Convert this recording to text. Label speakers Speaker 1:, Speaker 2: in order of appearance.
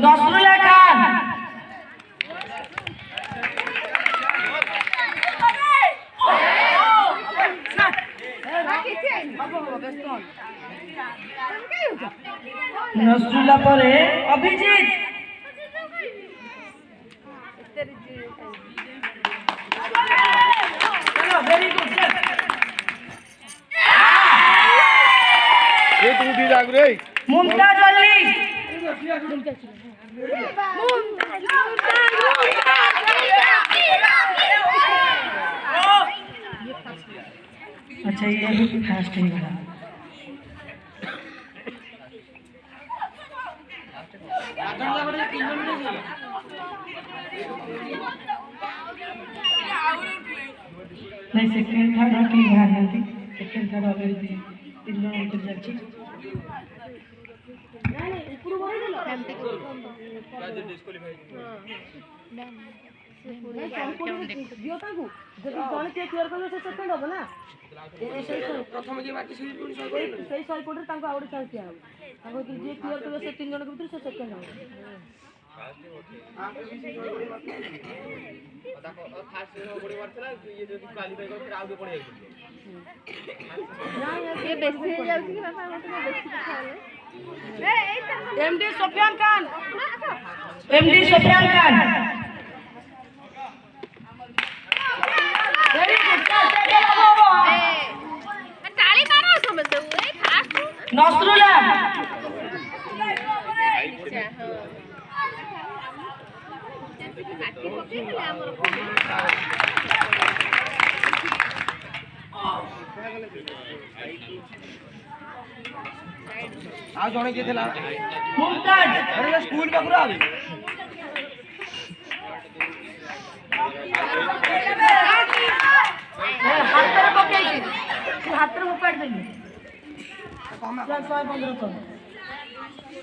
Speaker 1: नसरुल्ला खान नसरुल्ला परे Abhijit very good
Speaker 2: ये तू दी जाग रे
Speaker 1: मुमताज अली अच्छा ये भी फास्ट ही बना नहीं सेकंड थर्ड की बाहर नहीं सेकंड थर्ड ऑलरेडी तीन जन उतर जाची नहीं ऊपर बोल दो काजे डिस्क्वालीफाई दियो ताकू जब जण के क्लियर करले से सेकंड हो ना प्रथम जे बाकी सही कोड रे तांको आउट चांस दिया तांको जे क्लियर करले से तीन जन के भीतर से सेकंड हो एमडी सोफियान खान नसरुल्ला
Speaker 2: आ जणे के थला
Speaker 1: मुमताज
Speaker 2: अरे स्कूल का पूरा आवे
Speaker 1: हाथ पर पकई हाथ पर ऊपर देनी 115 कर